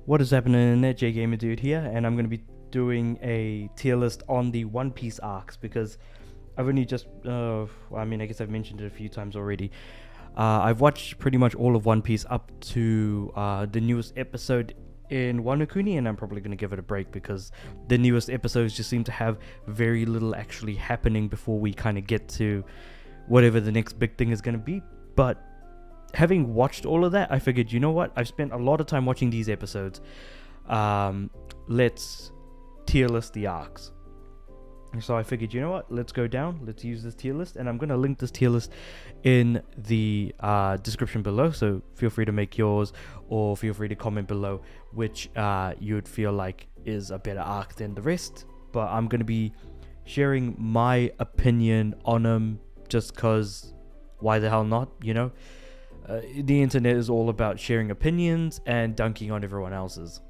What is happening, J Gamer Dude here, and I'm going to be doing a tier list on the One Piece arcs because I've only just, I guess I've mentioned it a few times already. I've watched pretty much all of One Piece up to the newest episode in Wano, and I'm probably going to give it a break because the newest episodes just seem to have very little actually happening before we kind of get to whatever the next big thing is going to be. But having watched all of that, I figured, you know what? I've spent a lot of time watching these episodes. Let's tier list the arcs. So I figured, you know what? Let's go down. Let's use this tier list. And I'm going to link this tier list in the description below. So feel free to make yours or feel free to comment below which you would feel like is a better arc than the rest. But I'm going to be sharing my opinion on them just because why the hell not, you know? The internet is all about sharing opinions and dunking on everyone else's.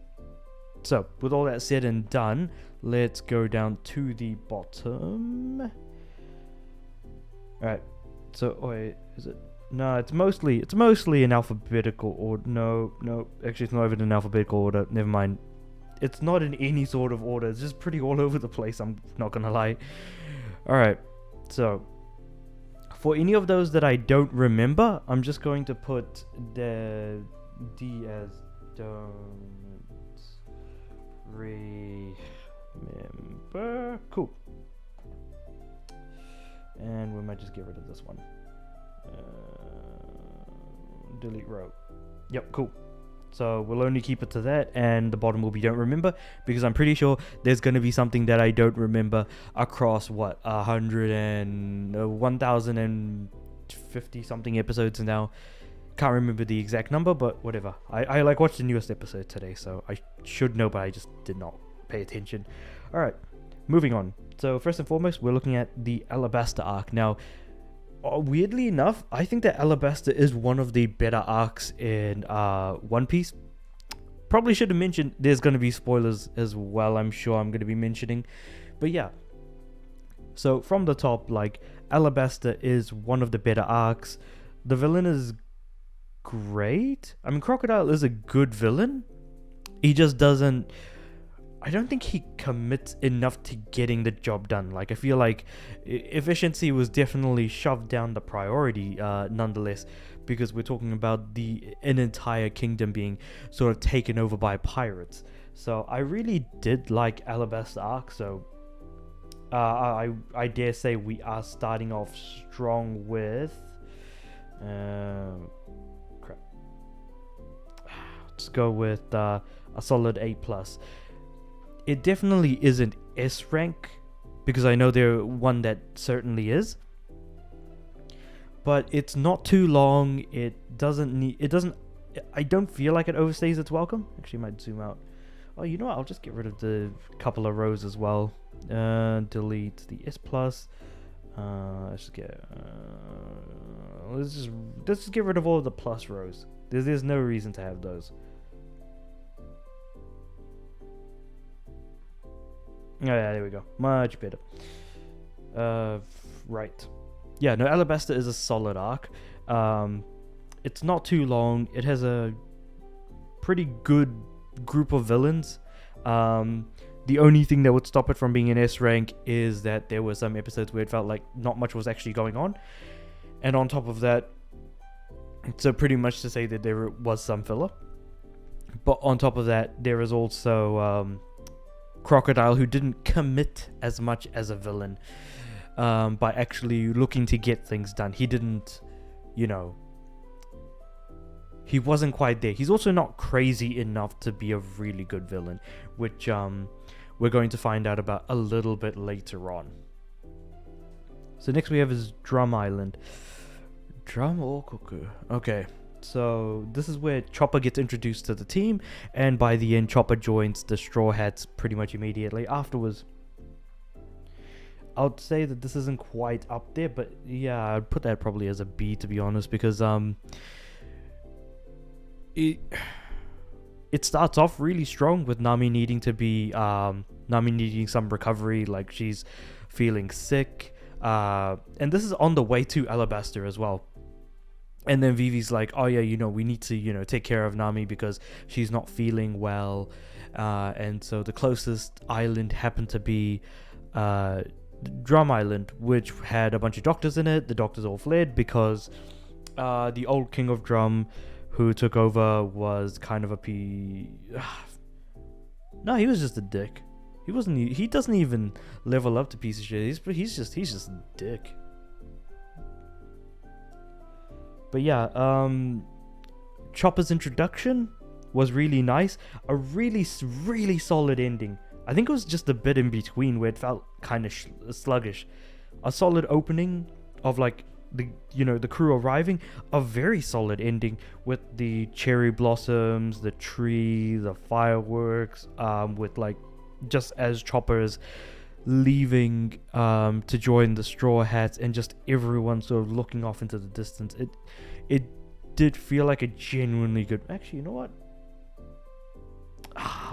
So, with all that said and done, let's go down to the bottom. Alright, so, wait, is it? No, it's mostly in alphabetical order. No, actually it's not even in alphabetical order, never mind. It's not in any sort of order, it's just pretty all over the place, I'm not gonna lie. Alright, so for any of those that I don't remember, I'm just going to put the D as don't remember. Cool. And we might just get rid of this one. Delete row. Yep, cool. So we'll only keep it to that, and the bottom will be don't remember, because I'm pretty sure there's going to be something that I don't remember across 1,050 something episodes now. Can't remember the exact number, but whatever. I watched the newest episode today, so I should know, but I just did not pay attention. Alright, moving on. So first and foremost, we're looking at the Alabaster arc. Now, weirdly enough, I think that Alabaster is one of the better arcs in One Piece. Probably should have mentioned there's going to be spoilers as well, I'm sure I'm going to be mentioning. But yeah. So from the top, like, Alabaster is one of the better arcs. The villain is great. I mean, Crocodile is a good villain. He just doesn't... I don't think he commits enough to getting the job done. Like, I feel like efficiency was definitely shoved down the priority nonetheless, because we're talking about an entire kingdom being sort of taken over by pirates. So I really did like Alabaster arc, so I dare say we are starting off strong with... crap. Let's go with a solid A+. It definitely isn't S rank, because I know there one that certainly is. But it's not too long. I don't feel like it overstays its welcome. Actually, I might zoom out. Oh, you know what? I'll just get rid of the couple of rows as well. Delete the S+. Let's just get rid of all of the plus rows. There's no reason to have those. Oh yeah, there we go. Much better. Right. Yeah, no, Alabaster is a solid arc. It's not too long. It has a pretty good group of villains. The only thing that would stop it from being an S rank is that there were some episodes where it felt like not much was actually going on. And on top of that, so pretty much to say that there was some filler. But on top of that, there is also... Crocodile, who didn't commit as much as a villain by actually looking to get things done. He didn't, he wasn't quite there. He's also not crazy enough to be a really good villain, which we're going to find out about a little bit later on. So next we have is Drum Island. Drum Okuku. Okay. So this is where Chopper gets introduced to the team, and by the end Chopper joins the Straw Hats pretty much immediately afterwards. I would say that this isn't quite up there, but yeah, I'd put that probably as a B, to be honest, because it starts off really strong with Nami needing some recovery, like she's feeling sick, and this is on the way to Alabaster as well. And then Vivi's like, oh yeah, we need to, take care of Nami because she's not feeling well. And so the closest island happened to be Drum Island, which had a bunch of doctors in it. The doctors all fled because the old king of Drum, who took over, was kind of no, he was just a dick. He doesn't even level up to piece of shit. He's just a dick. But yeah, Chopper's introduction was really nice. A really, really solid ending. I think it was just a bit in between where it felt kind of sluggish. A solid opening of like the crew arriving. A very solid ending with the cherry blossoms, the tree, the fireworks. With like just as Chopper's leaving to join the Straw Hats, and just everyone sort of looking off into the distance. It did feel like a genuinely good. Actually, you know what?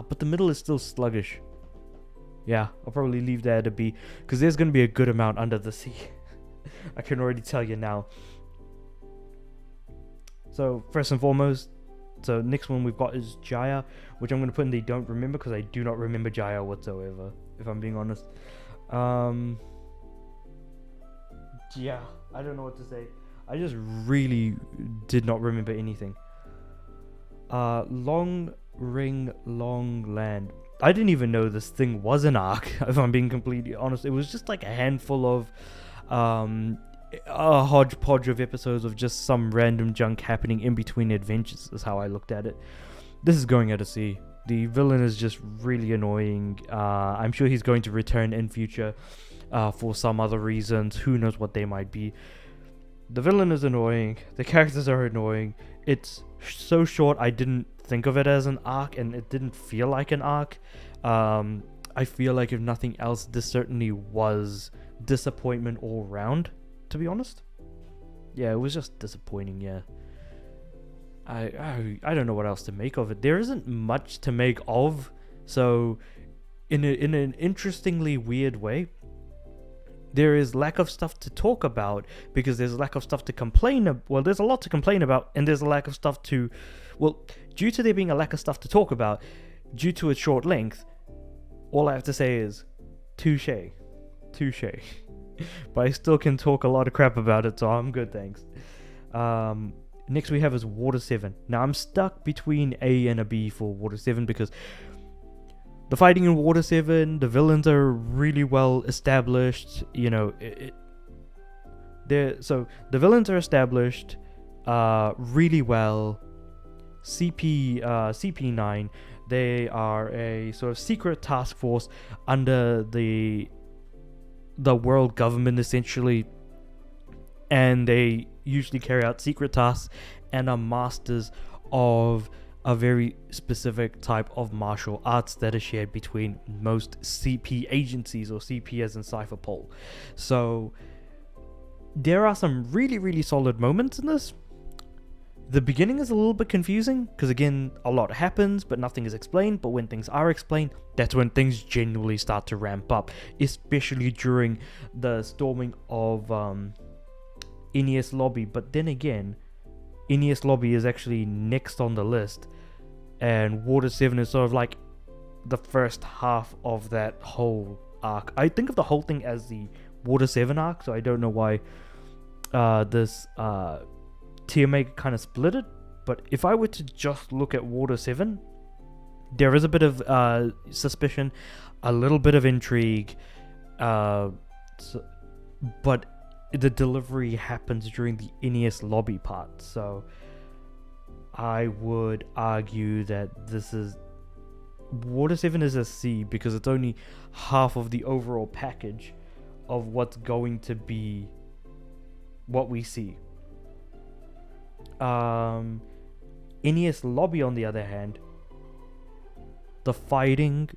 But the middle is still sluggish. Yeah, I'll probably leave that to be, because there's going to be a good amount under the sea. I can already tell you now. So, first and foremost, so next one we've got is Jaya, which I'm going to put in the don't remember, because I do not remember Jaya whatsoever, if I'm being honest. Yeah, I don't know what to say. I just really did not remember anything. Long Ring, Long Land. I didn't even know this thing was an arc, if I'm being completely honest. It was just like a handful of a hodgepodge of episodes of just some random junk happening in between adventures, is how I looked at it. This is going out of sea. The villain is just really annoying. I'm sure he's going to return in future for some other reasons. Who knows what they might be. The villain is annoying. The characters are annoying. It's so short, I didn't think of it as an arc, and it didn't feel like an arc. I feel like, if nothing else, this certainly was disappointment all round, to be honest. Yeah, it was just disappointing. Yeah, I don't know what else to make of it. There isn't much to make of. So in an interestingly weird way, there is lack of stuff to talk about, because there's a lack of stuff to complain about. Well, there's a lot to complain about, and there's a lack of stuff to, due to there being a lack of stuff to talk about, due to its short length, all I have to say is touche. But I still can talk a lot of crap about it, so I'm good, thanks. Next we have is Water 7. Now I'm stuck between A and a B for Water 7, because the fighting in Water 7, the villains are really well established. So the villains are established really well. CP9, they are a sort of secret task force under the world government, essentially, and they usually carry out secret tasks and are masters of a very specific type of martial arts that is shared between most CP agencies, or CP as in Cypherpol. So there are some really, really solid moments in this. The beginning is a little bit confusing, because again, a lot happens, but nothing is explained. But when things are explained, that's when things genuinely start to ramp up, especially during the storming of Enies Lobby. But then again, Enies Lobby is actually next on the list, and Water 7 is sort of like the first half of that whole arc. I think of the whole thing as the Water 7 arc, so I don't know why this tier maker kind of split it. But if I were to just look at Water 7, there is a bit of suspicion, a little bit of intrigue, but the delivery happens during the Enies Lobby part. So I would argue that this is Water 7 is a C, because it's only half of the overall package of what's going to be what we see. Enies Lobby, on the other hand, the fighting,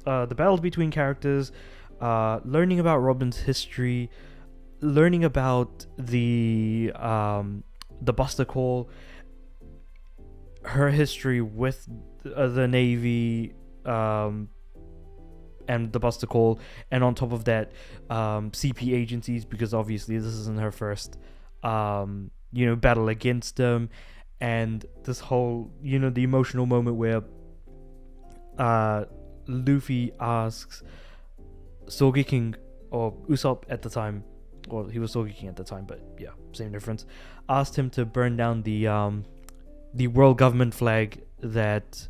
the battles between characters, learning about Robin's history, learning about the Buster Call, her history with the Navy, and the Buster Call, and on top of that, CP agencies, because obviously this isn't her first battle against them, and this whole, the emotional moment where Luffy asks Sogeking, or Usopp at the time, well, he was Sogeking at the time, but yeah, same difference, asked him to burn down the world government flag that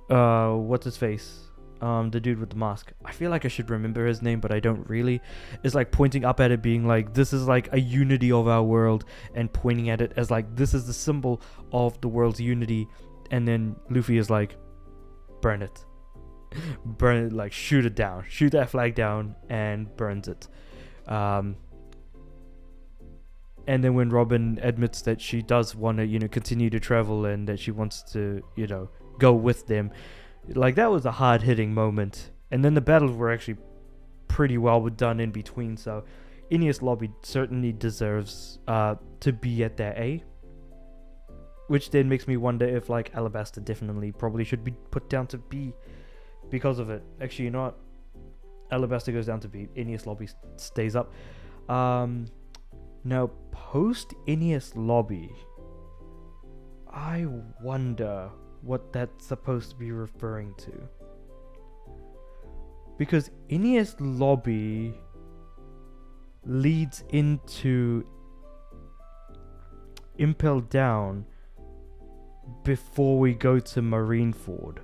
what's his face, the dude with the mask, I feel like I should remember his name, but I don't really, is like pointing up at it, being like, this is like a unity of our world, and pointing at it as like, this is the symbol of the world's unity. And then Luffy is like, burn it. Burn it, like shoot it down, shoot that flag down, and burns it. And then when Robin admits that she does want to continue to travel, and that she wants to go with them, like, that was a hard-hitting moment. And then the battles were actually pretty well done in between, so Enies Lobby certainly deserves to be at their A, which then makes me wonder if like Alabaster definitely probably should be put down to B because of it. Actually, you know what? Alabaster goes down to B. Enies Lobby stays up. Now, post Enies Lobby, I wonder what that's supposed to be referring to. Because Enies Lobby leads into Impel Down before we go to Marineford.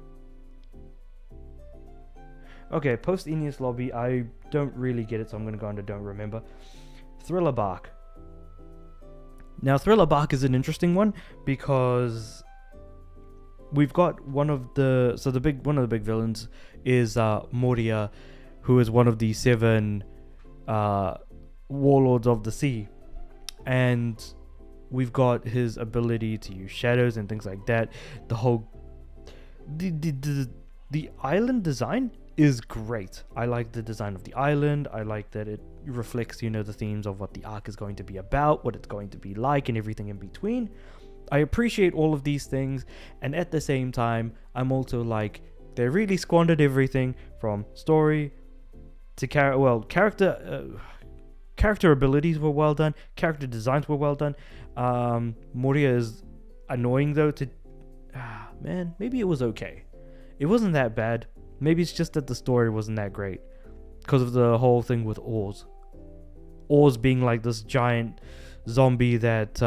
Okay, post Enies Lobby, I don't really get it, so I'm going to go into don't remember. Thriller Bark. Now, Thriller Bark is an interesting one because we've got one of the big villains is Moria, who is one of the 7 warlords of the sea, and we've got his ability to use shadows and things like that. The whole the island design is great. I like the design of the island. I like that it reflects, the themes of what the arc is going to be about, what it's going to be like, and everything in between. I appreciate all of these things, and at the same time, I'm also like, they really squandered everything from story to character abilities were well done, character designs were well done. Moria is annoying though man, maybe it was okay. It wasn't that bad. Maybe it's just that the story wasn't that great because of the whole thing with Oars. Oars being like this giant zombie that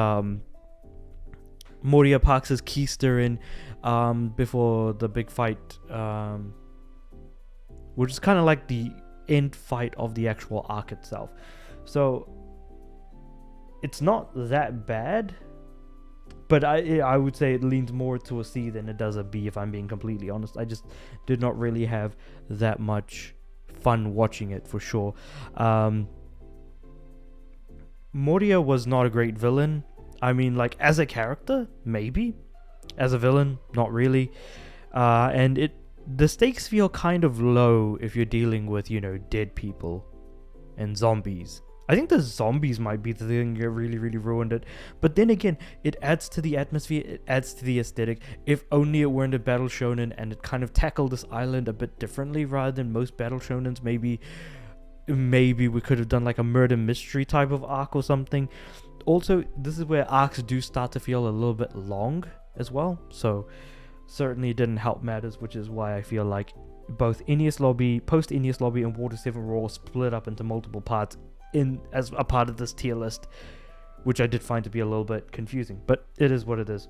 Moria parks his keister in before the big fight, which is kind of like the end fight of the actual arc itself. So it's not that bad, but I would say it leans more to a C than it does a B, if I'm being completely honest. I just did not really have that much fun watching it, for sure. Moria was not a great villain. I mean, like, as a character, maybe. As a villain, not really. And the stakes feel kind of low if you're dealing with, dead people and zombies. I think the zombies might be the thing that really, really ruined it. But then again, it adds to the atmosphere, it adds to the aesthetic. If only it weren't a battle shonen and it kind of tackled this island a bit differently rather than most battle shonens, maybe we could have done like a murder mystery type of arc or something. Also, this is where arcs do start to feel a little bit long as well. So certainly didn't help matters, which is why I feel like both Enies Lobby, post Enies Lobby, and Water 7 Raw split up into multiple parts as a part of this tier list, which I did find to be a little bit confusing, but it is what it is.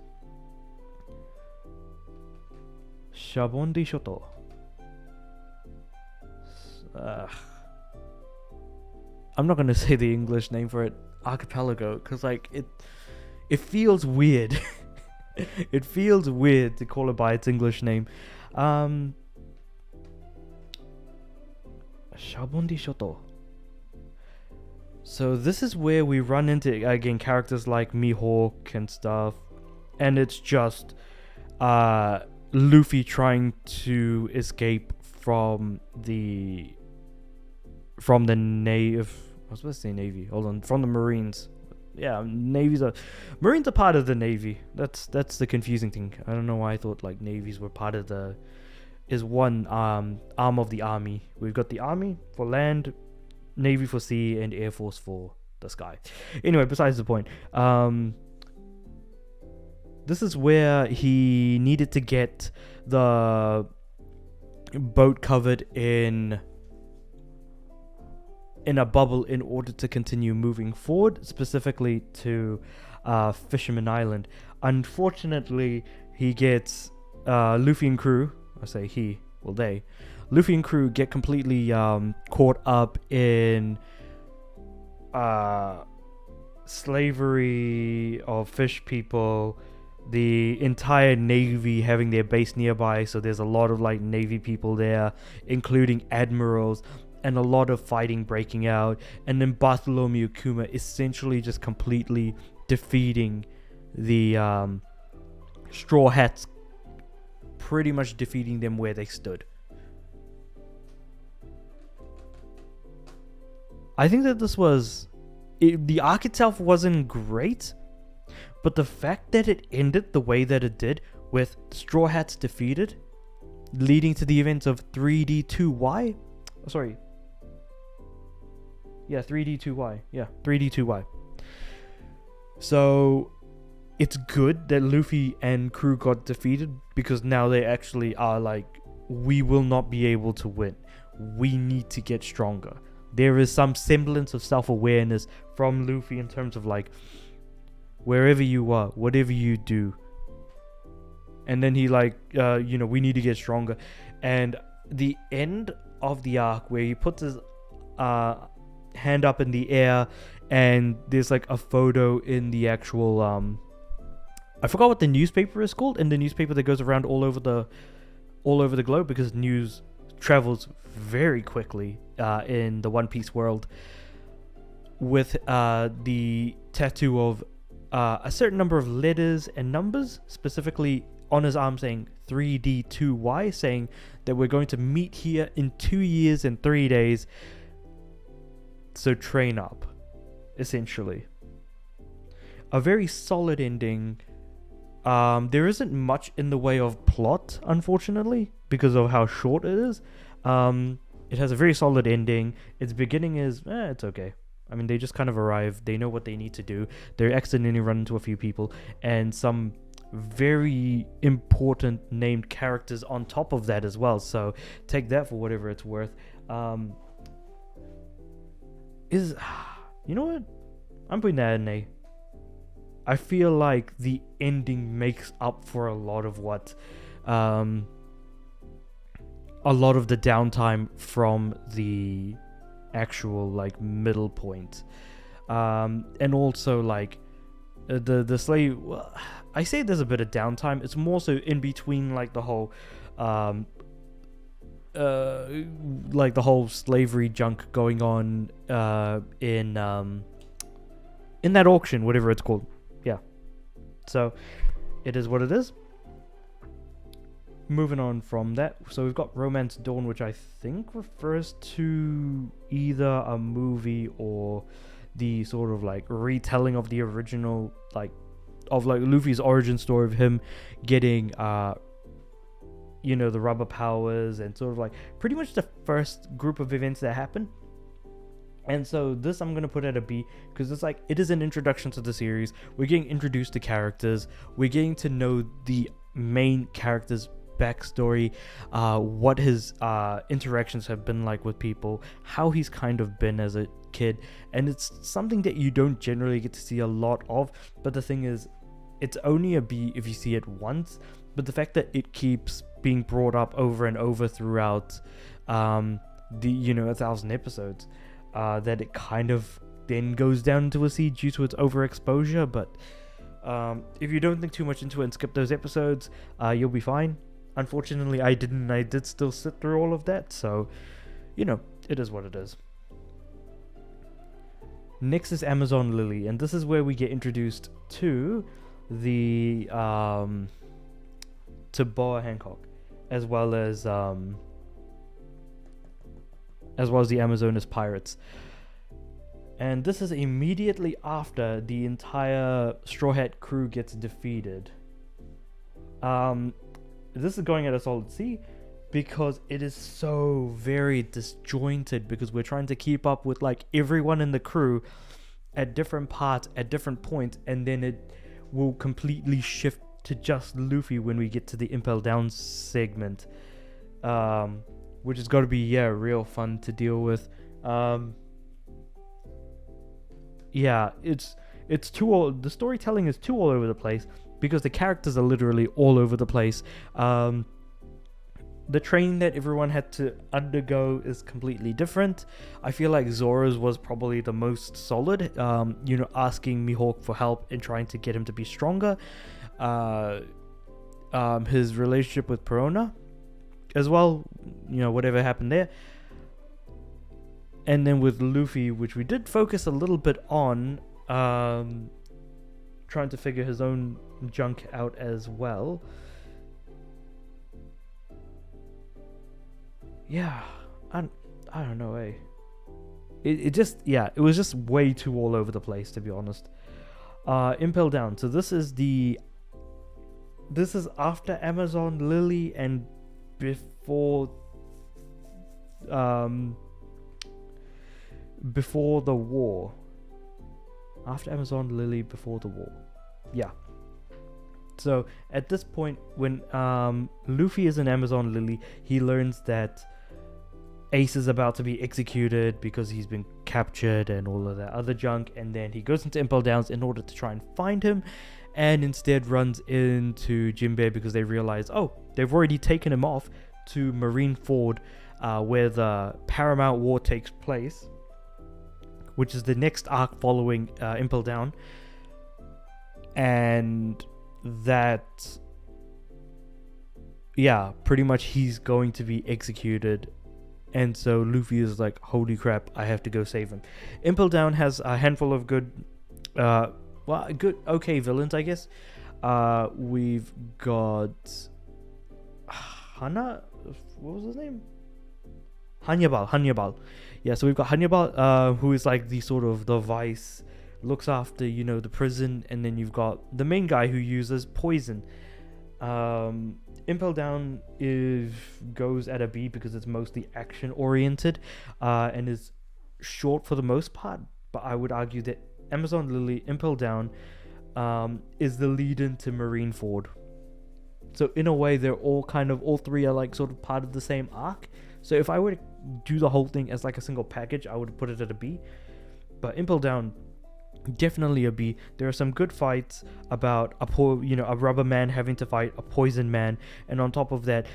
Sabaody Shoto. I'm not gonna say the English name for it, Archipelago, because like it feels weird. It feels weird to call it by its English name. Sabaody Shoto. So this is where we run into, again, characters like Mihawk and stuff, and it's just Luffy trying to escape from the Navy. I was supposed to say Navy. Hold on, from the Marines. Yeah, Marines are part of the Navy. That's the confusing thing. I don't know why I thought like navies were part of one arm of the army. We've got the army for land, Navy for sea, and Air Force for the sky. Anyway, besides the point. This is where he needed to get the boat covered in a bubble in order to continue moving forward, specifically to Fisherman Island. Unfortunately, he gets Luffy and crew, I say he, well they, Luffy and crew get completely caught up in slavery of fish people, the entire navy having their base nearby, so there's a lot of like navy people there, including admirals, and a lot of fighting breaking out, and then Bartholomew Kuma essentially just completely defeating the Straw Hats, pretty much defeating them where they stood. I think that this was... the arc itself wasn't great, but the fact that it ended the way that it did, with Straw Hats defeated, leading to the events of 3D2Y... sorry. Yeah, 3D2Y. Yeah, 3D2Y. So, it's good that Luffy and crew got defeated, because now they actually are like, we will not be able to win. We need to get stronger. There is some semblance of self-awareness from Luffy in terms of like, wherever you are, whatever you do. And then he like, we need to get stronger. And the end of the arc where he puts his hand up in the air, and there's like a photo in the actual I forgot what the newspaper is called, in the newspaper that goes around all over the globe, because news travels very quickly in the One Piece world, with the tattoo of a certain number of letters and numbers, specifically on his arm saying 3D2Y, saying that we're going to meet here in 2 years and 3 days, so train up, essentially. A very solid ending. There isn't much in the way of plot, unfortunately, because of how short it is. It has a very solid ending. Its beginning is, it's okay. I mean, they just kind of arrive. They know what they need to do. They accidentally run into a few people, and some very important named characters on top of that as well. So take that for whatever it's worth. You know what? I'm putting that in A. I feel like the ending makes up for a lot of what, a lot of the downtime from the actual like middle point, and also like the slave. Well, I say there's a bit of downtime. It's more so in between like the whole, like the whole slavery junk going on in that auction, whatever it's called. Yeah. So it is what it is. Moving on from that, so we've got Romance Dawn, which I think refers to either a movie or the sort of like retelling of the original, like of like Luffy's origin story of him getting the rubber powers, and sort of like pretty much the first group of events that happen. And so this I'm going to put at a B, because it's like, it is an introduction to the series. We're getting introduced to characters. We're getting to know the main character's backstory, what his interactions have been like with people, how he's kind of been as a kid. And it's something that you don't generally get to see a lot of. But the thing is, it's only a B if you see it once. But the fact that it keeps being brought up over and over throughout the 1,000 episodes, that it kind of then goes down into a C due to its overexposure. But if you don't think too much into it and skip those episodes, you'll be fine. Unfortunately, I didn't. I did still sit through all of that, so it is what it is. Next is Amazon Lily, and this is where we get introduced to the to Boa Hancock, as well as the Amazonas pirates. And this is immediately after the entire Straw Hat crew gets defeated. This is going at a solid C, because it is so very disjointed, because we're trying to keep up with like everyone in the crew, at different parts at different points, and then it will completely shift to just Luffy when we get to the Impel Down segment, which has got to be real fun to deal with. It's too all, the storytelling is too all over the place because the characters are literally all over the place. The training that everyone had to undergo is completely different. I feel like Zoro's was probably the most solid, asking Mihawk for help and trying to get him to be stronger. His relationship with Perona as well, whatever happened there. And then with Luffy, which we did focus a little bit on, trying to figure his own junk out as well. Yeah, I don't know, It was just way too all over the place, to be honest. Impel Down. So this is after Amazon Lily and before the war. After Amazon Lily, before the war. Yeah. So at this point, when Luffy is in Amazon Lily, he learns that Ace is about to be executed because he's been captured and all of that other junk, and then he goes into Impel Downs in order to try and find him, and instead runs into Jinbei because they realize, they've already taken him off to Marineford, where the Paramount War takes place, which is the next arc following Impel Down, and that, pretty much he's going to be executed. And so Luffy is like, holy crap, I have to go save him. Impel Down has a handful of okay villains, I guess. We've got Hana, what was his name? Hannibal. Yeah, so we've got Hannibal, who is like the sort of the vice, looks after, the prison, and then you've got the main guy who uses poison. Impel Down goes at a B because it's mostly action oriented, and is short for the most part, but I would argue that Amazon Lily, Impel Down, is the lead into Marineford. So in a way, they're all three are like sort of part of the same arc. So if I were to do the whole thing as like a single package, I would put it at a B. But Impel Down, definitely a B. There are some good fights about a rubber man having to fight a poison man, and on top of that,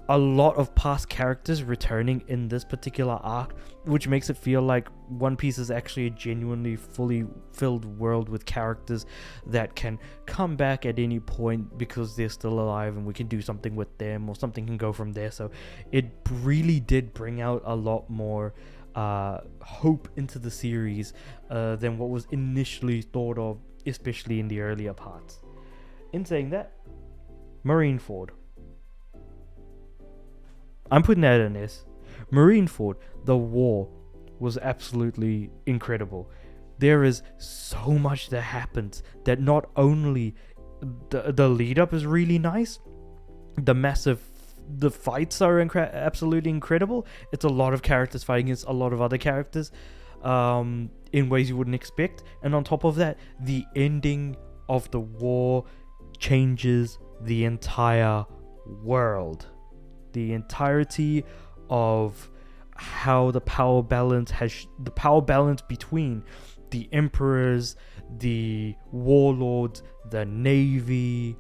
a lot of past characters returning in this particular arc, which makes it feel like One Piece is actually a genuinely fully filled world with characters that can come back at any point because they're still alive and we can do something with them, or something can go from there. So it really did bring out a lot more hope into the series than what was initially thought of, especially in the earlier parts. In saying that, Marineford, I'm putting that in this. Marineford, the war was absolutely incredible. There is so much that happens that not only the lead up is really nice, the fights are absolutely incredible. It's a lot of characters fighting against a lot of other characters in ways you wouldn't expect. And on top of that, the ending of the war changes the entire world. The entirety of how the power balance between the emperors, the warlords, the navy,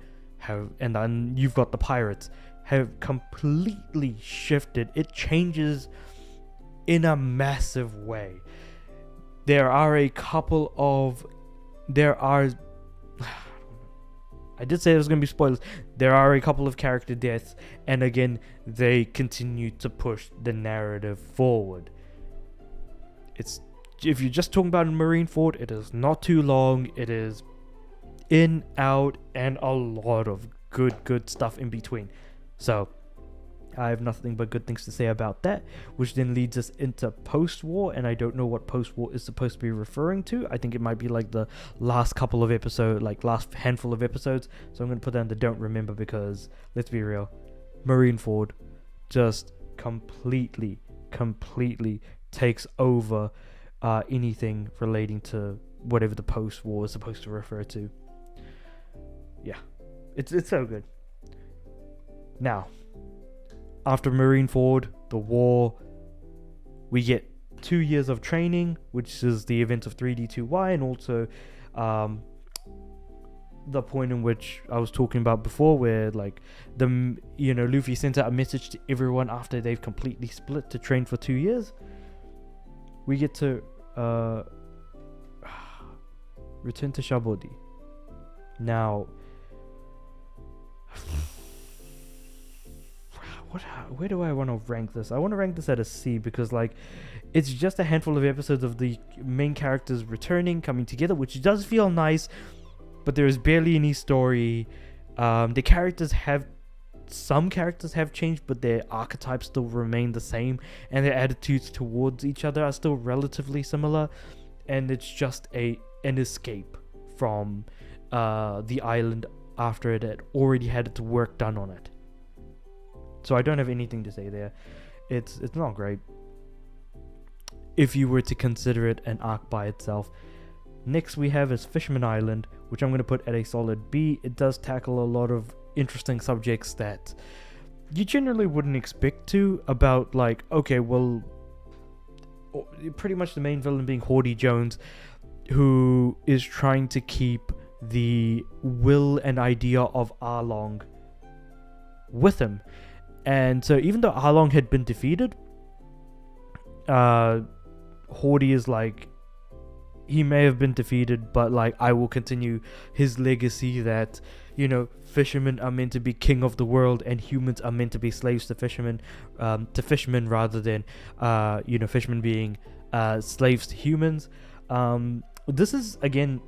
and then you've got the pirates, have completely shifted. It changes in a massive way. I did say there's going to be spoilers. There are a couple of character deaths, and again, they continue to push the narrative forward. If you're just talking about Marineford, it is not too long. It is in, out, and a lot of good stuff in between. So I have nothing but good things to say about that, which then leads us into post-war, and I don't know what post-war is supposed to be referring to. I think it might be like the last couple of episodes, like last handful of episodes, so I'm going to put down the don't remember because, let's be real, Marineford just completely takes over anything relating to whatever the post-war is supposed to refer to. Yeah, it's so good. Now, after Marineford, the war, we get 2 years of training, which is the event of 3D2Y, and also the point in which I was talking about before, where like Luffy sent out a message to everyone after they've completely split to train for 2 years. We get to return to Sabaody. Now, where do I want to rank this? I want to rank this at a C, because like it's just a handful of episodes of the main characters returning, coming together, which does feel nice, but there is barely any story. Some characters have changed, but their archetypes still remain the same, and their attitudes towards each other are still relatively similar, and it's just an escape from the island after it had already had its work done on it. So I don't have anything to say there. It's not great if you were to consider it an arc by itself. Next we have is Fisherman Island, which I'm going to put at a solid B. It does tackle a lot of interesting subjects that you generally wouldn't expect to, about like, okay, well, pretty much the main villain being Hawdy Jones, who is trying to keep the will and idea of Arlong with him. And so even though Arlong had been defeated, Hawdy is like, he may have been defeated, but like, I will continue his legacy that, fishermen are meant to be king of the world and humans are meant to be slaves to fishermen rather than, fishermen being slaves to humans. This is, again,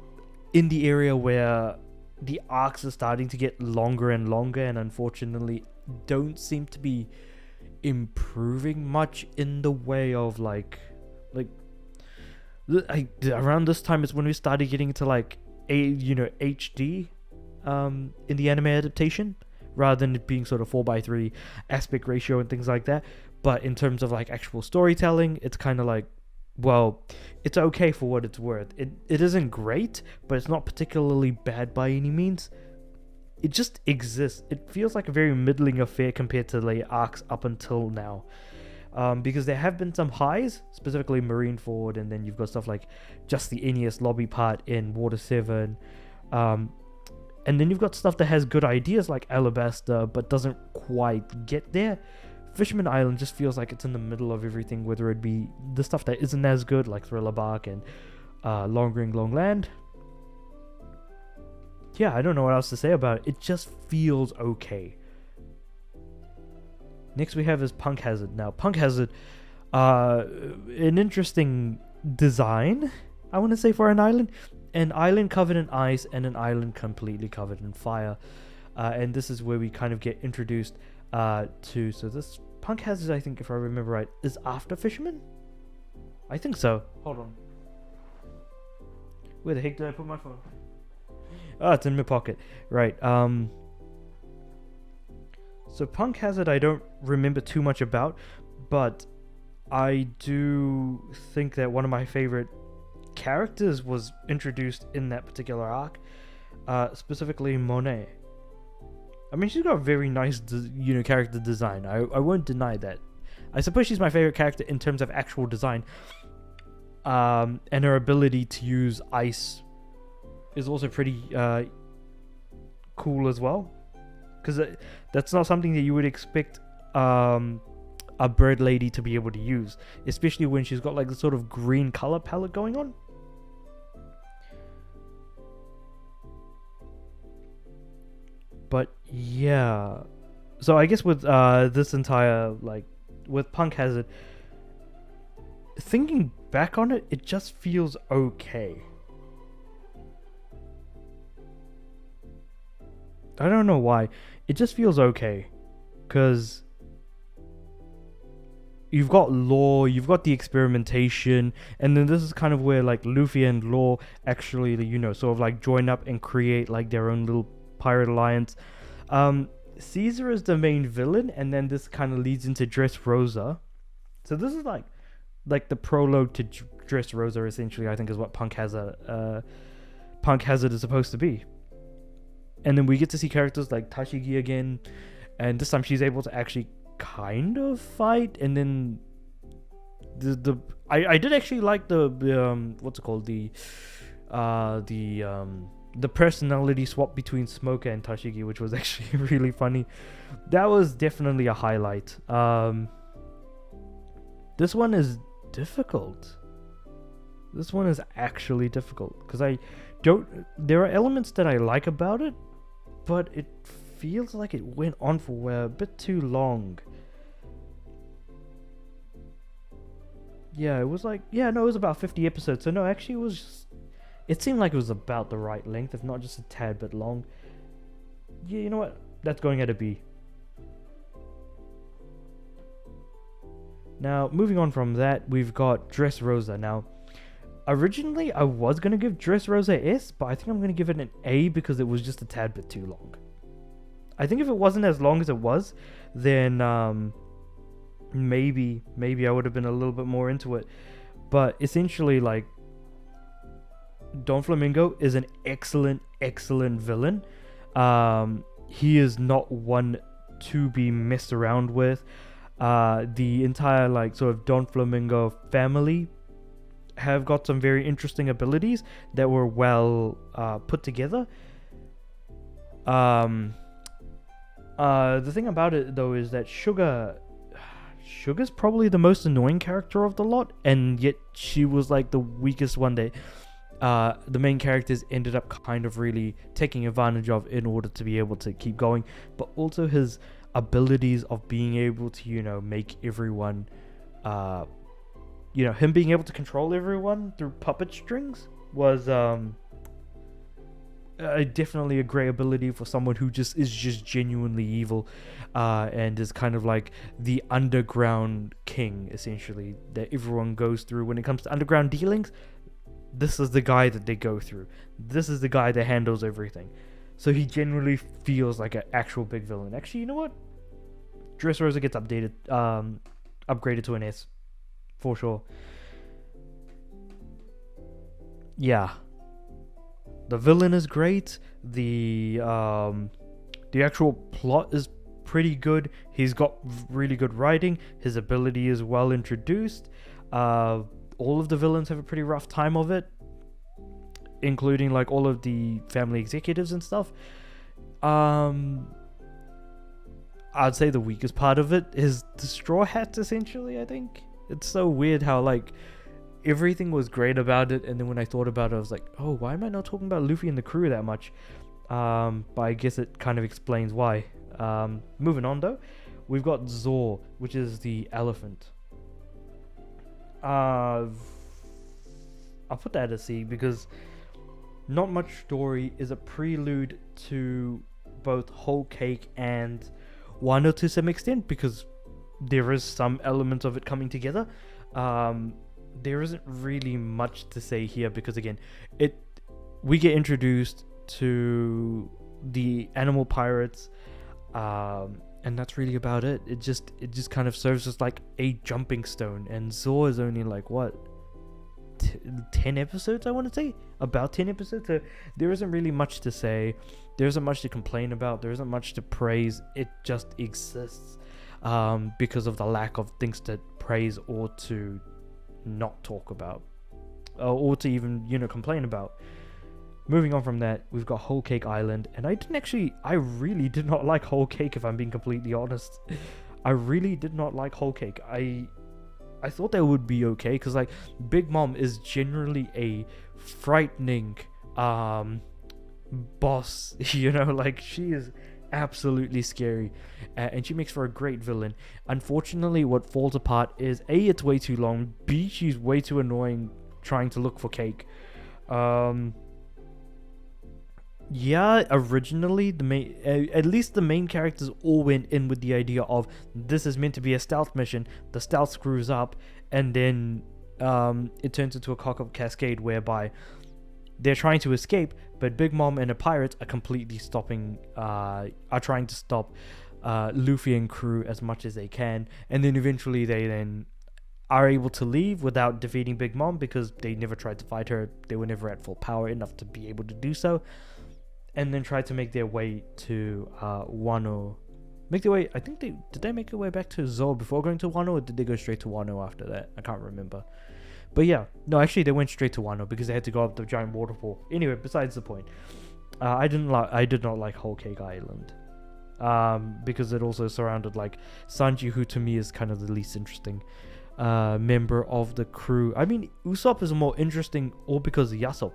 in the area where the arcs are starting to get longer and longer, and unfortunately don't seem to be improving much in the way of around this time is when we started getting into like HD in the anime adaptation, rather than it being sort of 4:3 aspect ratio and things like that. But in terms of like actual storytelling, it's kind of like, well, it's okay for what it's worth. It isn't great, but it's not particularly bad by any means. It just exists. It feels like a very middling affair compared to the arcs up until now. Because there have been some highs, specifically Marineford, and then you've got stuff like just the Enies Lobby part in Water 7. And then you've got stuff that has good ideas like Alabaster, but doesn't quite get there. Fisherman Island just feels like it's in the middle of everything, whether it be the stuff that isn't as good, like Thriller Bark and Long Ring Long Land. Yeah, I don't know what else to say about it. It just feels okay. Next we have is Punk Hazard. Now, Punk Hazard, an interesting design, I want to say, for an island. An island covered in ice and an island completely covered in fire. And this is where we kind of get introduced to... So this Punk Hazard, I think, if I remember right, is after Fisherman? I think so. Hold on. Where the heck did I put my phone? Oh, it's in my pocket. Right. So Punk Hazard I don't remember too much about, but I do think that one of my favorite characters was introduced in that particular arc, specifically Monet. I mean, she's got a very nice, character design. I won't deny that. I suppose she's my favorite character in terms of actual design, and her ability to use ice is also pretty cool as well. Because that's not something that you would expect a bird lady to be able to use, especially when she's got like the sort of green color palette going on. But yeah, so I guess with this entire, like, with Punk Hazard, thinking back on it, it just feels okay. I don't know why. It just feels okay. Because you've got Law, you've got the experimentation, and then this is kind of where like Luffy and Law actually, sort of like join up and create like their own little pirate alliance. Caesar is the main villain, and then this kind of leads into Dressrosa. So this is like like the prologue to Dressrosa, essentially, I think is what Punk Hazard is supposed to be. And then we get to see characters like Tashigi again, and this time she's able to actually kind of fight. And then I did actually like the what's it called, the personality swap between Smoker and Tashigi, which was actually really funny. That was definitely a highlight. This one is difficult. This one is actually difficult because there are elements that I like about it, but it feels like it went on for a bit too long. Yeah, it was about 50 episodes. So no, actually it seemed like it was about the right length, if not just a tad bit long. Yeah, you know what? That's going at a B. Now, moving on from that, we've got Dressrosa. Now, originally I was going to give Dressrosa S, but I think I'm going to give it an A because it was just a tad bit too long. I think if it wasn't as long as it was, then maybe I would have been a little bit more into it. But essentially, like, Don Flamingo is an excellent villain. He is not one to be messed around with. The entire, like, sort of Don Flamingo family have got some very interesting abilities that were well put together. The thing about it though is that Sugar's probably the most annoying character of the lot, and yet she was like the weakest one that the main characters ended up kind of really taking advantage of in order to be able to keep going. But also his abilities of being able to, make everyone, him being able to control everyone through puppet strings was definitely a great ability for someone who is genuinely evil, and is kind of like the underground king, essentially, that everyone goes through when it comes to underground dealings. This is the guy that they go through. This is the guy that handles everything. So he generally feels like an actual big villain. Actually, you know what? Dressrosa gets upgraded to an S, for sure. Yeah. The villain is great. The actual plot is pretty good. He's got really good writing. His ability is well introduced. All of the villains have a pretty rough time of it, including like all of the family executives and stuff. I'd say the weakest part of it is the Straw Hats, essentially. I think it's so weird how like everything was great about it, and then when I thought about it, I was like, oh, why am I not talking about Luffy and the crew that much? But I guess it kind of explains why. Moving on though, we've got Zor, which is the elephant. I'll put that at C because not much story is a prelude to both Whole Cake and Wano to some extent, because there is some element of it coming together. There isn't really much to say here because again, we get introduced to the animal pirates, and that's really about it. It just kind of serves as like a jumping stone, and Zor is only like what 10 episodes, I want to say, about 10 episodes. So there isn't really much to say. There isn't much to complain about. There isn't much to praise. It just exists because of the lack of things to praise or to not talk about, or to even complain about. Moving on from that, we've got Whole Cake Island, and I really did not like Whole Cake, if I'm being completely honest. I really did not like Whole Cake. I thought that would be okay, because like Big Mom is generally a frightening boss, like she is absolutely scary, and she makes for a great villain. Unfortunately, what falls apart is A, it's way too long, B, she's way too annoying trying to look for cake. Originally at least the main characters all went in with the idea of this is meant to be a stealth mission. The stealth screws up, and then it turns into a cock-up cascade whereby they're trying to escape, but Big Mom and the pirates are completely trying to stop Luffy and crew as much as they can, and then eventually they are able to leave without defeating Big Mom because they never tried to fight her. They were never at full power enough to be able to do so. And then try to make their way to Wano. Make their way. I think did they make their way back to Zor before going to Wano, or did they go straight to Wano after that? I can't remember. But yeah, no, actually they went straight to Wano because they had to go up the giant waterfall. Anyway, besides the point, I did not like Whole Cake Island, because it also surrounded like Sanji, who to me is kind of the least interesting member of the crew. I mean, Usopp is more interesting, all because of Yasop,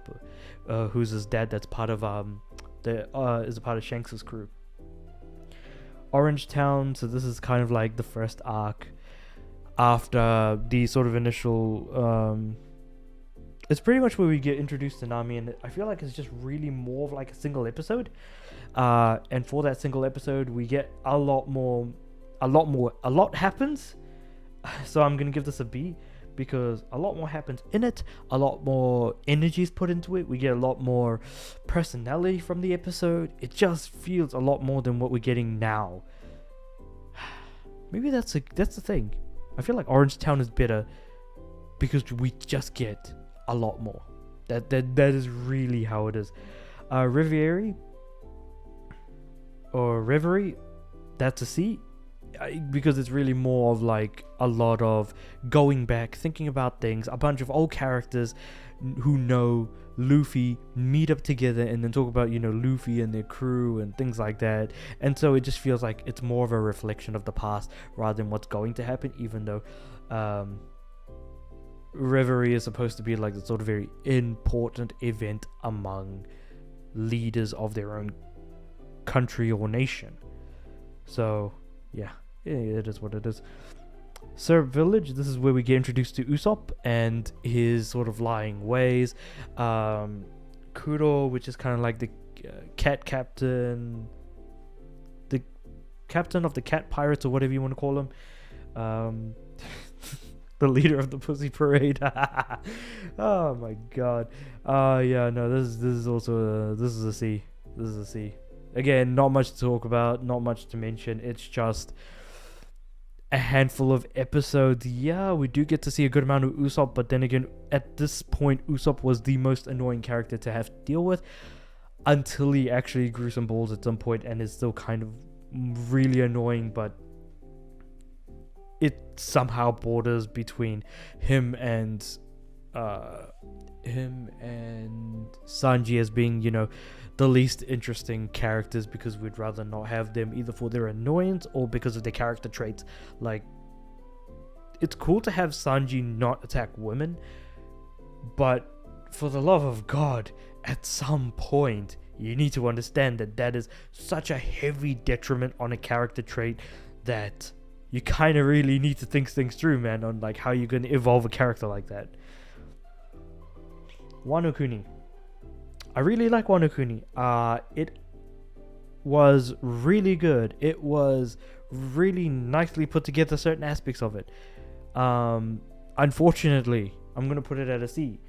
who's his dad. That's part of is a part of Shanks's crew. Orange Town. So this is kind of like the first arc after the sort of initial. It's pretty much where we get introduced to Nami, and I feel like it's just really more of like a single episode. And for that single episode, we get a lot happens. So I'm gonna give this a B, because a lot more happens in it, a lot more energy is put into it, we get a lot more personality from the episode. It just feels a lot more than what we're getting now. Maybe that's the thing. I feel like Orange Town is better because we just get a lot more. That is really how it is. Reverie or Reverie, that's a C. Because it's really more of like a lot of going back, thinking about things, a bunch of old characters who know Luffy meet up together and then talk about, Luffy and their crew and things like that. And so it just feels like it's more of a reflection of the past rather than what's going to happen, even though Reverie is supposed to be like the sort of very important event among leaders of their own country or nation. So yeah, it is what it is. Syrup Village, this is where we get introduced to Usopp and his sort of lying ways. Kuro, which is kind of like the cat captain, the captain of the cat pirates, or whatever you want to call him. The leader of the Pussy Parade. Oh my god. Yeah, no, this is also this is a C. This is a C. Again, not much to talk about, not much to mention. It's just a handful of episodes. Yeah, we do get to see a good amount of Usopp, but then again, at this point, Usopp was the most annoying character to have to deal with until he actually grew some balls at some point and is still kind of really annoying, but it somehow borders between him and Sanji as being, the least interesting characters, because we'd rather not have them either for their annoyance or because of their character traits. Like, it's cool to have Sanji not attack women, but for the love of God, at some point, you need to understand that is such a heavy detriment on a character trait that you kind of really need to think things through, man, on like how you're going to evolve a character like that. Wano Kuni. I really like Wano Kuni. It was really good. It was really nicely put together, certain aspects of it. Unfortunately, I'm going to put it at a C.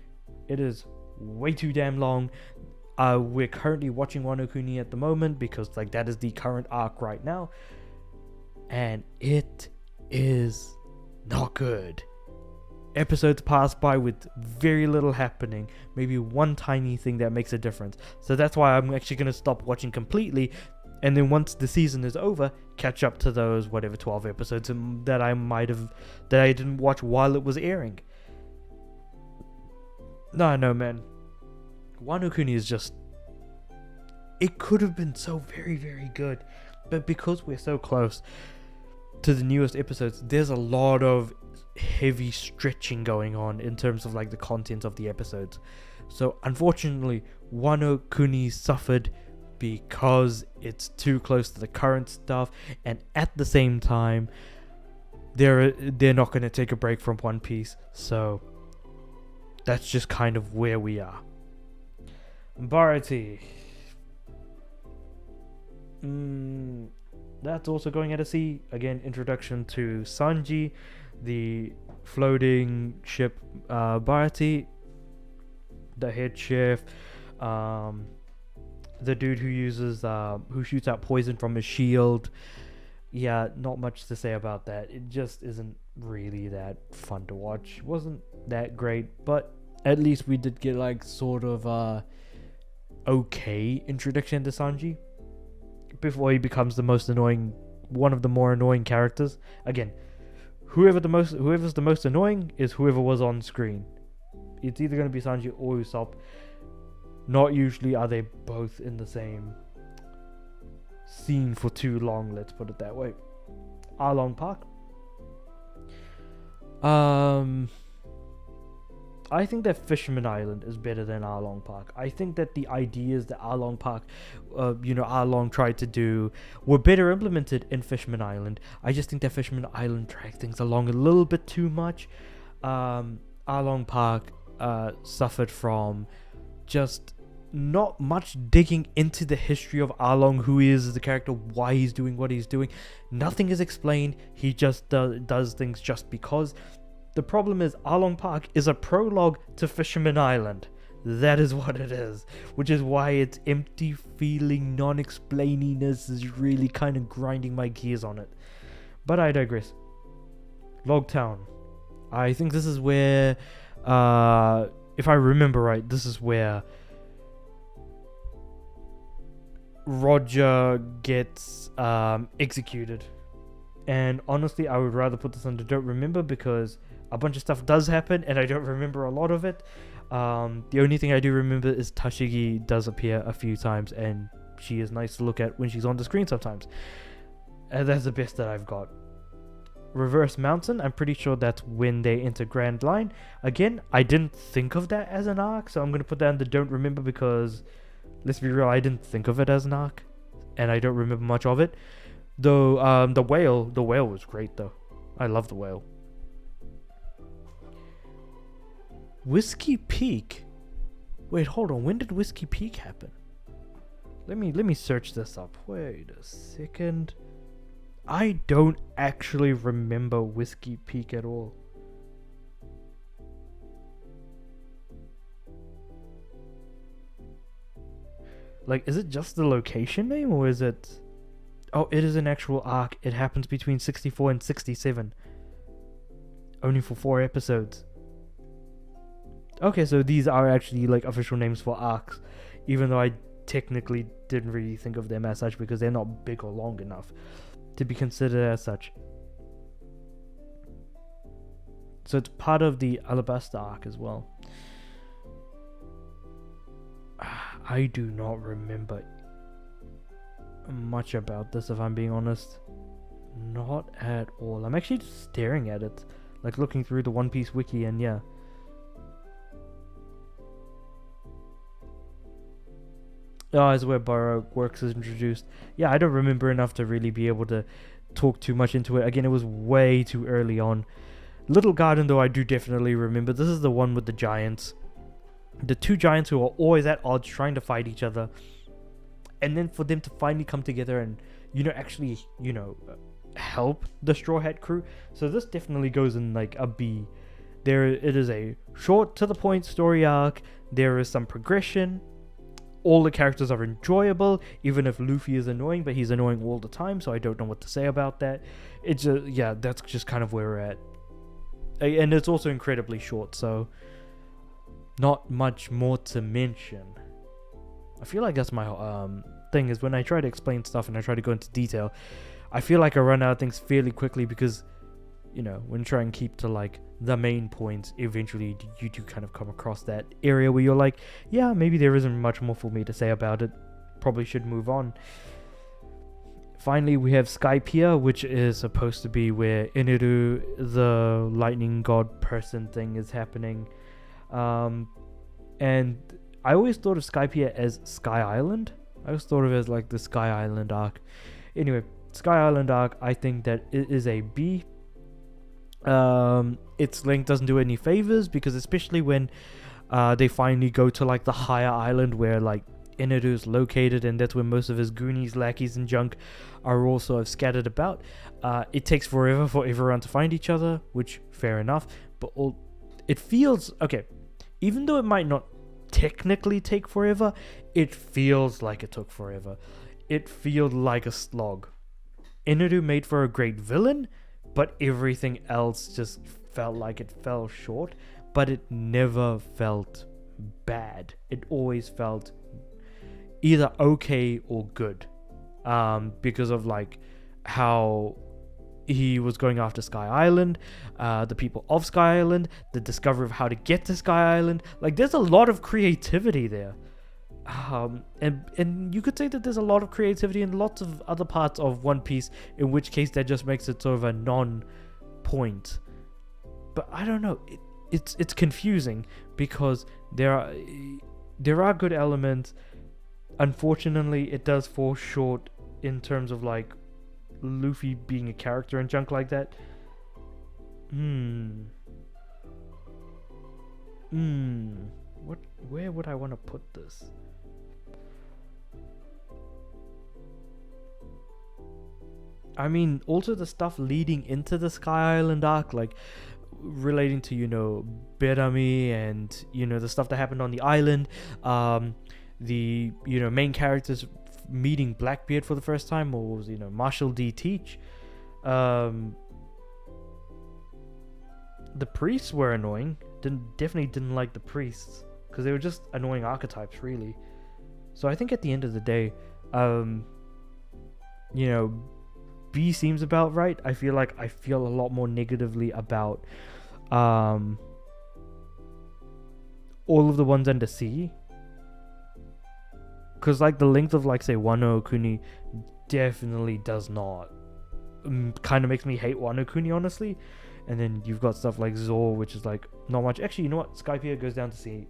It is way too damn long. We're currently watching Wano Kuni at the moment because like that is the current arc right now. And it is not good. Episodes pass by with very little happening, maybe one tiny thing that makes a difference. So that's why I'm actually going to stop watching completely, and then once the season is over, catch up to those 12 episodes that I didn't watch while it was airing. No, man. Wano Kuni is just, it could have been so very, very good, but because we're so close to the newest episodes, there's a lot of heavy stretching going on in terms of like the content of the episodes. So unfortunately, Wano Kuni suffered because it's too close to the current stuff, and at the same time, they're not going to take a break from One Piece. So that's just kind of where we are. Baratie. That's also going at a C. Again, introduction to Sanji, the floating ship Baratie, the head chef, the dude who uses who shoots out poison from his shield, yeah, not much to say about that. It just isn't really that fun to watch. It wasn't that great, but at least we did get like sort of okay introduction to Sanji before he becomes one of the more annoying characters. Again, whoever's the most annoying is whoever was on screen. It's either going to be Sanji or Usopp. Not usually are they both in the same scene for too long, let's put it that way. Arlong Park. I think that Fisherman Island is better than Arlong Park. I think that the ideas that Arlong Park, Arlong tried to do were better implemented in Fisherman Island. I just think that Fisherman Island dragged things along a little bit too much. Arlong Park suffered from just not much digging into the history of Arlong, who he is as a character, why he's doing what he's doing. Nothing is explained. He just does things just because. The problem is Arlong Park is a prologue to Fisherman Island. That is what it is, which is why its empty feeling, non-explaininess is really kind of grinding my gears on it. But I digress. Lougetown. I think this is where, if I remember right, this is where Roger gets executed. And honestly, I would rather put this under don't remember because a bunch of stuff does happen and I don't remember a lot of it. The only thing I do remember is Tashigi does appear a few times and she is nice to look at when she's on the screen sometimes. And that's the best that I've got. Reverse Mountain, I'm pretty sure that's when they enter Grand Line. Again, I didn't think of that as an arc, so I'm going to put that under don't remember because, let's be real, I didn't think of it as an arc. And I don't remember much of it. Though, the whale was great though. I love the whale. Whiskey Peak. Wait, hold on. When did Whiskey Peak happen? Let me search this up. Wait a second. I don't actually remember Whiskey Peak at all. Like, is it just the location name or is it... Oh, it is an actual arc. It happens between 64 and 67. Only for 4 episodes. Okay, so these are actually like official names for arcs, even though I technically didn't really think of them as such because they're not big or long enough to be considered as such. So it's part of the Alabaster arc as well. I do not remember much about this, if I'm being honest. Not at all. I'm actually just staring at it, like looking through the One Piece wiki, and yeah. Oh, is where Baroque Works is introduced. Yeah, I don't remember enough to really be able to talk too much into it. Again, it was way too early on. Little Garden, though, I do definitely remember. This is the one with the giants. The two giants who are always at odds trying to fight each other. And then for them to finally come together and, actually, help the Straw Hat crew. So this definitely goes in like a B. It is a short, to the point story arc. There is some progression. All the characters are enjoyable, even if Luffy is annoying, but he's annoying all the time, so I don't know what to say about that. It's just, yeah, that's just kind of where we're at. And it's also incredibly short, so not much more to mention. I feel like that's my thing, is when I try to explain stuff and I try to go into detail, I feel like I run out of things fairly quickly because, when trying to keep to like the main points, eventually you do kind of come across that area where you're like, yeah, maybe there isn't much more for me to say about it. Probably should move on. Finally, we have Skypiea, which is supposed to be where Eniru, the lightning god person thing, is happening. And I always thought of Skypiea as Sky Island. I always thought of it as like the Sky Island arc. Anyway, Sky Island arc, I think that it is a B. Its length doesn't do any favors because especially when they finally go to like the higher island where like Eniru is located, and that's where most of his goonies, lackeys and junk are all sort of scattered about. It takes forever for everyone to find each other, which fair enough, but it feels okay. Even though it might not technically take forever, it feels like it took forever. It feels like a slog. Eniru made for a great villain, but everything else just felt like it fell short, but it never felt bad. It always felt either okay or good, because of like how he was going after Sky Island, the people of Sky Island, the discovery of how to get to Sky Island. Like, there's a lot of creativity there. And you could say that there's a lot of creativity in lots of other parts of One Piece, in which case that just makes it sort of a non-point. But I don't know, it's confusing because there are good elements. Unfortunately, it does fall short in terms of like Luffy being a character and junk like that. Where would I want to put this? I mean, also the stuff leading into the Sky Island arc, like relating to, you know, Baratie and, you know, the stuff that happened on the island, the, you know, main characters meeting Blackbeard for the first time, or was, you know, Marshall D. Teach. The priests were annoying. Definitely didn't like the priests because they were just annoying archetypes, really. So I think at the end of the day, you know, B seems about right. I feel a lot more negatively about all of the ones under C, because like the length of like say Wano Kuni definitely does not kind of makes me hate Wano Kuni, honestly. And then you've got stuff like Zor, which is like not much. Actually, you know what, Skypiea goes down to C.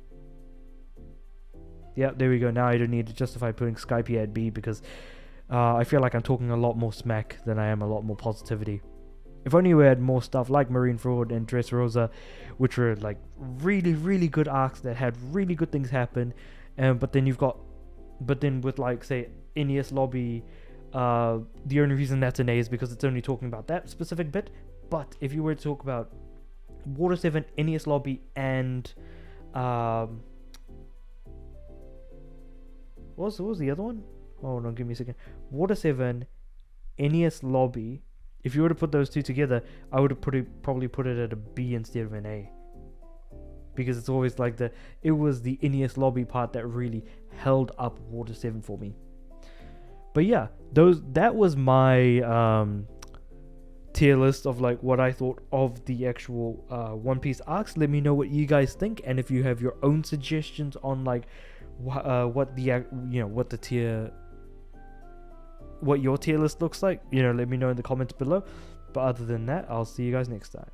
Yeah, there we go. Now I don't need to justify putting Skypiea at B because I feel like I'm talking a lot more smack than I am a lot more positivity. If only we had more stuff like Marineford and Dressrosa, which were like really, really good arcs that had really good things happen. But then with like say Enies Lobby, the only reason that's an A is because it's only talking about that specific bit. But if you were to talk about Water 7, Enies Lobby, and what was the other one? Oh no, give me a second. Water 7, Enies Lobby. If you were to put those two together, I would have probably put it at a B instead of an A. Because it's always like it was the Enies Lobby part that really held up Water 7 for me. But yeah, that was my tier list of like what I thought of the actual One Piece arcs. Let me know what you guys think, and if you have your own suggestions on like what your tier list looks like, you know, let me know in the comments below. But other than that, I'll see you guys next time.